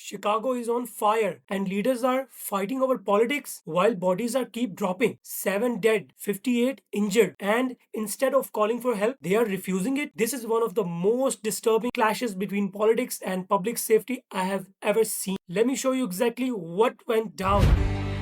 Chicago is on fire and leaders are fighting over politics while bodies are keep dropping. 7 dead, 58 injured, and instead of calling for help, they are refusing it. This is one of the most disturbing clashes between politics and public safety I have ever seen. Let me show you exactly what went down.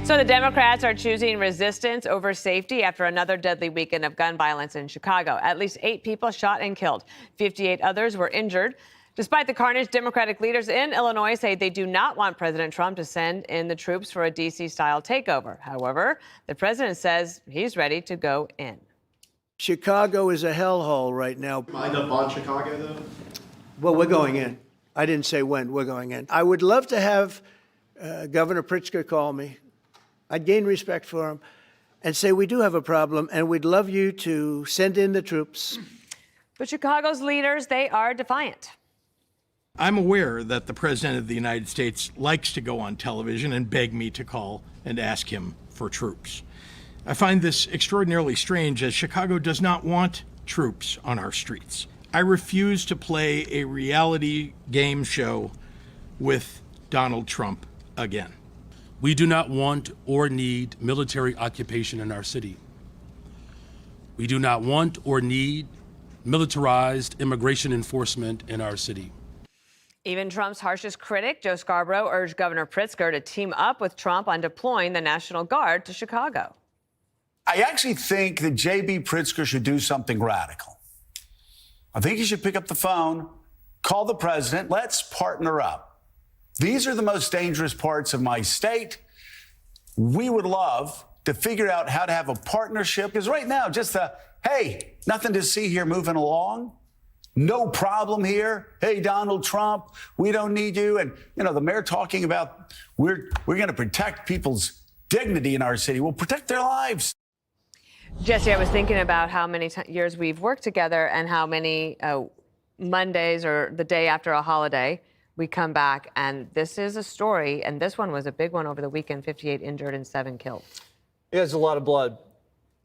So the Democrats are choosing resistance over safety after another deadly weekend of gun violence in Chicago. At least 8 people shot and killed. 58 others were injured. Despite the carnage, Democratic leaders in Illinois say they do not want President Trump to send in the troops for a D.C.-style takeover. However, the president says he's ready to go in. Chicago is a hellhole right now. Mind up on Chicago, though? Well, we're going in. I didn't say when. We're going in. I would love to have Governor Pritzker call me. I'd gain respect for him and say, we do have a problem, and we'd love you to send in the troops. But Chicago's leaders, they are defiant. I'm aware that the President of the United States likes to go on television and beg me to call and ask him for troops. I find this extraordinarily strange, as Chicago does not want troops on our streets. I refuse to play a reality game show with Donald Trump again. We do not want or need military occupation in our city. We do not want or need militarized immigration enforcement in our city. Even Trump's harshest critic, Joe Scarborough, urged Governor Pritzker to team up with Trump on deploying the National Guard to Chicago. I actually think that J.B. Pritzker should do something radical. I think he should pick up the phone, call the president, let's partner up. These are the most dangerous parts of my state. We would love to figure out how to have a partnership, because right now, just hey, nothing to see here moving along. No problem here. Hey, Donald Trump, we don't need you. And, the mayor talking about we're going to protect people's dignity in our city. We'll protect their lives. Jesse, I was thinking about how many years we've worked together and how many Mondays or the day after a holiday we come back. And this is a story. And this one was a big one over the weekend, 58 injured and 7 killed. Yeah, it's a lot of blood.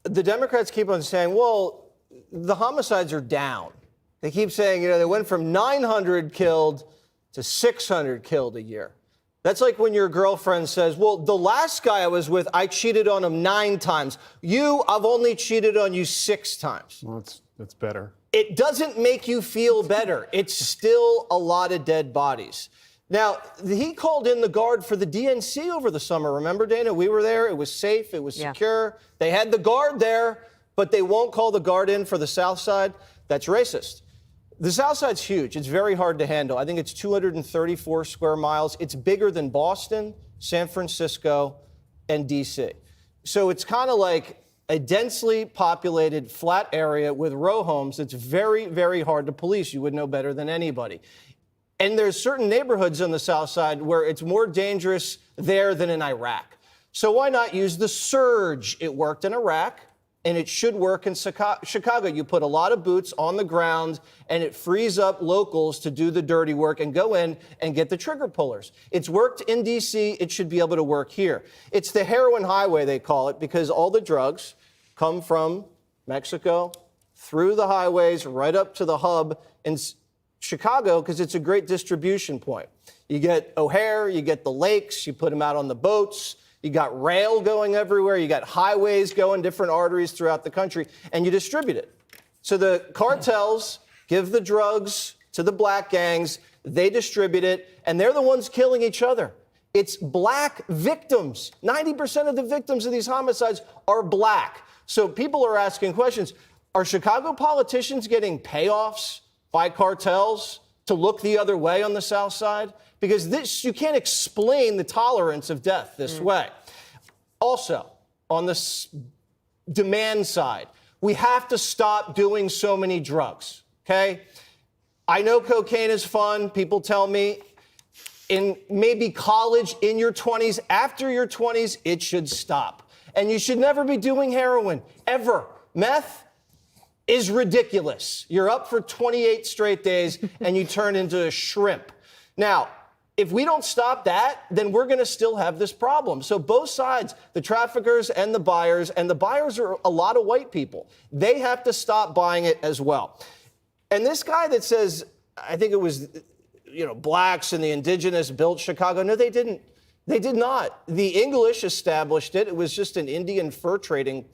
The Democrats keep on saying, well, the homicides are down. They keep saying, they went from 900 killed to 600 killed a year. That's like when your girlfriend says, well, the last guy I was with, I cheated on him 9 times. I've only cheated on you 6 times. Well, that's better. It doesn't make you feel better. It's still a lot of dead bodies. Now, he called in the Guard for the DNC over the summer. Remember, Dana? We were there. It was safe. It was secure. They had the Guard there, but they won't call the Guard in for the South Side. That's racist. The South Side's huge. It's very hard to handle. I think it's 234 square miles. It's bigger than Boston, San Francisco, and D.C. So it's kind of like a densely populated flat area with row homes that's very, very hard to police. You would know better than anybody. And there's certain neighborhoods on the South Side where it's more dangerous there than in Iraq. So why not use the surge? It worked in Iraq. And it should work in Chicago. You put a lot of boots on the ground, and it frees up locals to do the dirty work and go in and get the trigger pullers. It's worked in D.C. It should be able to work here. It's the heroin highway, they call it, because all the drugs come from Mexico through the highways right up to the hub in Chicago, because it's a great distribution point. You get O'Hare, you get the lakes, you put them out on the boats. You got rail going everywhere. You got highways going, different arteries throughout the country, and you distribute it. So the cartels give the drugs to the black gangs. They distribute it, and they're the ones killing each other. It's black victims. 90% of the victims of these homicides are black. So people are asking questions. Are Chicago politicians getting payoffs by cartels to look the other way on the South Side? Because you can't explain the tolerance of death this way. Also, on the demand side, we have to stop doing so many drugs, okay? I know cocaine is fun. People tell me in maybe college, in your 20s, after your 20s, it should stop. And you should never be doing heroin, ever. Meth is ridiculous. You're up for 28 straight days and you turn into a shrimp. Now, if we don't stop that, then we're going to still have this problem. So both sides, the traffickers and the buyers are a lot of white people. They have to stop buying it as well. And this guy that says, I think it was blacks and the indigenous built Chicago. No, they didn't. They did not. The English established it. It was just an Indian fur trading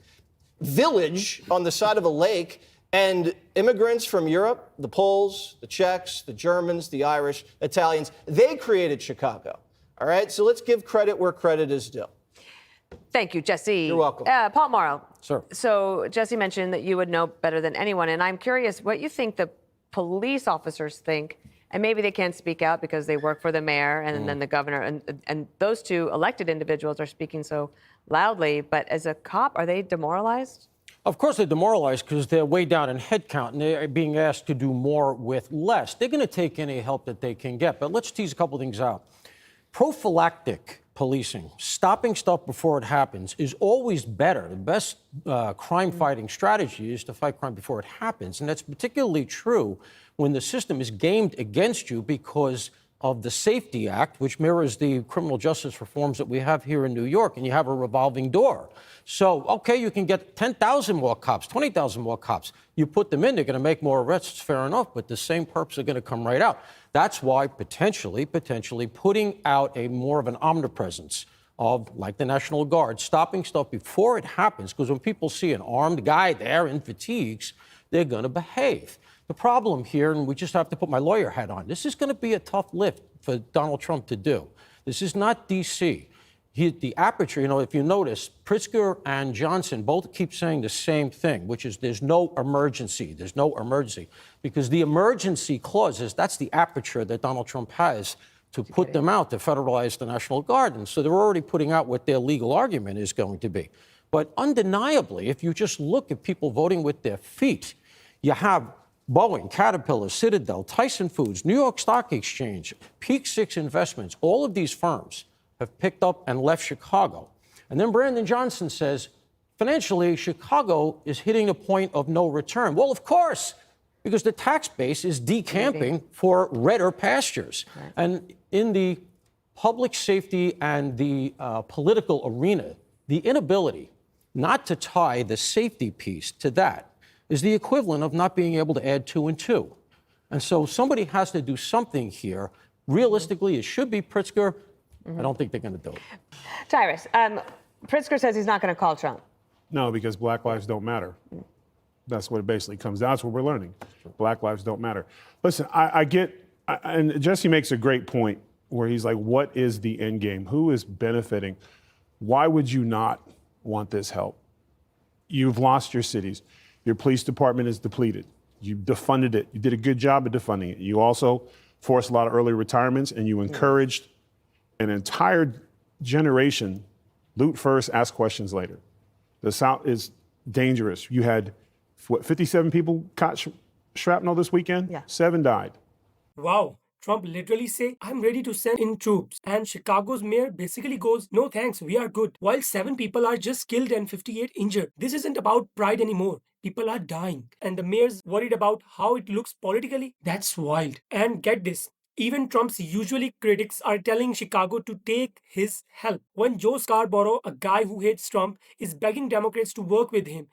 village on the side of a lake. And immigrants from Europe, the Poles, the Czechs, the Germans, the Irish, Italians, they created Chicago. All right? So let's give credit where credit is due. Thank you, Jesse. You're welcome. Paul Morrow. Sir. So Jesse mentioned that you would know better than anyone, and I'm curious what you think the police officers think, and maybe they can't speak out because they work for the mayor and then the governor, and those two elected individuals are speaking so loudly, but as a cop, are they demoralized? Of course they're demoralized because they're way down in headcount and they're being asked to do more with less. They're going to take any help that they can get. But let's tease a couple things out. Prophylactic policing, stopping stuff before it happens, is always better. The best crime-fighting strategy is to fight crime before it happens. And that's particularly true when the system is gamed against you because of the Safety Act, which mirrors the criminal justice reforms that we have here in New York, and you have a revolving door. So, okay, you can get 10,000 more cops, 20,000 more cops. You put them in, they're going to make more arrests, fair enough, but the same perps are going to come right out. That's why potentially putting out a more of an omnipresence of, like the National Guard, stopping stuff before it happens, because when people see an armed guy there in fatigues, they're going to behave. The problem here, and we just have to put my lawyer hat on, this is going to be a tough lift for Donald Trump to do. This is not D.C. The aperture, if you notice, Pritzker and Johnson both keep saying the same thing, which is there's no emergency. There's no emergency. Because the emergency clauses, that's the aperture that Donald Trump has to put them out, to federalize the National Guard. And so they're already putting out what their legal argument is going to be. But undeniably, if you just look at people voting with their feet, you have Boeing, Caterpillar, Citadel, Tyson Foods, New York Stock Exchange, Peak Six Investments, all of these firms have picked up and left Chicago. And then Brandon Johnson says, financially, Chicago is hitting a point of no return. Well, of course, because the tax base is decamping for redder pastures. Right. And in the public safety and the political arena, the inability not to tie the safety piece to that is the equivalent of not being able to add 2 and 2. And so somebody has to do something here. Realistically, it should be Pritzker. I don't think they're going to do it. Tyrus, Pritzker says he's not going to call Trump. No, because Black lives don't matter. That's what it basically comes down to. That's what we're learning. Black lives don't matter. Listen, I get, and Jesse makes a great point where he's like, what is the end game? Who is benefiting? Why would you not want this help? You've lost your cities. Your police department is depleted. You defunded it. You did a good job of defunding it. You also forced a lot of early retirements, and you encouraged an entire generation loot first, ask questions later. The South is dangerous. You had, 57 people caught shrapnel this weekend? Yeah. 7 died. Wow. Trump literally say, I'm ready to send in troops. And Chicago's mayor basically goes, no thanks, we are good. While 7 people are just killed and 58 injured. This isn't about pride anymore. People are dying. And the mayor's worried about how it looks politically. That's wild. And get this. Even Trump's usually critics are telling Chicago to take his help. When Joe Scarborough, a guy who hates Trump, is begging Democrats to work with him,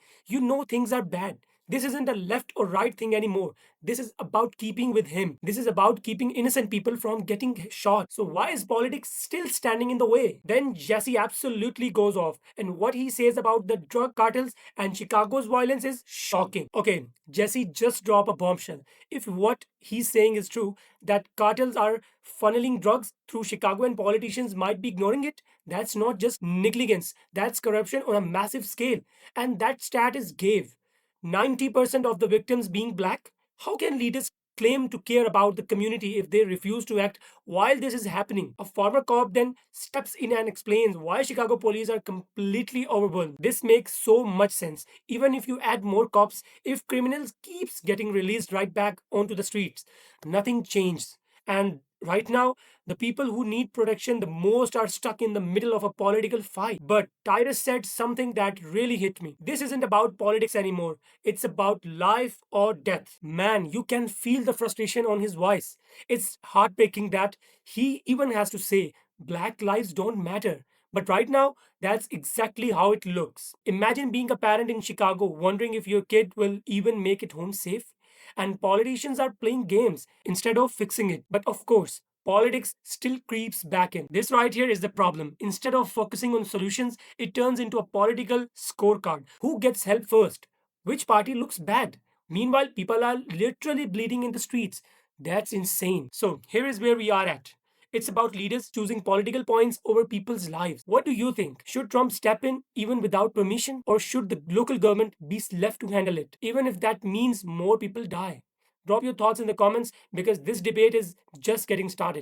things are bad. This isn't a left or right thing anymore. This is about keeping with him. This is about keeping innocent people from getting shot. So why is politics still standing in the way? Then Jesse absolutely goes off. And what he says about the drug cartels and Chicago's violence is shocking. Okay, Jesse just dropped a bombshell. If what he's saying is true, that cartels are funneling drugs through Chicago and politicians might be ignoring it, that's not just negligence. That's corruption on a massive scale. And that stat is gave. 90% of the victims being black? How can leaders claim to care about the community if they refuse to act while this is happening? A former cop then steps in and explains why Chicago police are completely overwhelmed. This makes so much sense. Even if you add more cops, if criminals keeps getting released right back onto the streets, nothing changes. And right now, the people who need protection the most are stuck in the middle of a political fight. But Tyrus said something that really hit me. This isn't about politics anymore. It's about life or death. Man, you can feel the frustration on his voice. It's heartbreaking that he even has to say, Black lives don't matter. But right now, that's exactly how it looks. Imagine being a parent in Chicago wondering if your kid will even make it home safe. and politicians are playing games instead of fixing it. But of course, politics still creeps back in. This right here is the problem. Instead of focusing on solutions, it turns into a political scorecard. Who gets help first? Which party looks bad? Meanwhile, people are literally bleeding in the streets. That's insane. So, here is where we are at. It's about leaders choosing political points over people's lives. What do you think? Should Trump step in even without permission? Or should the local government be left to handle it, even if that means more people die? Drop your thoughts in the comments because this debate is just getting started.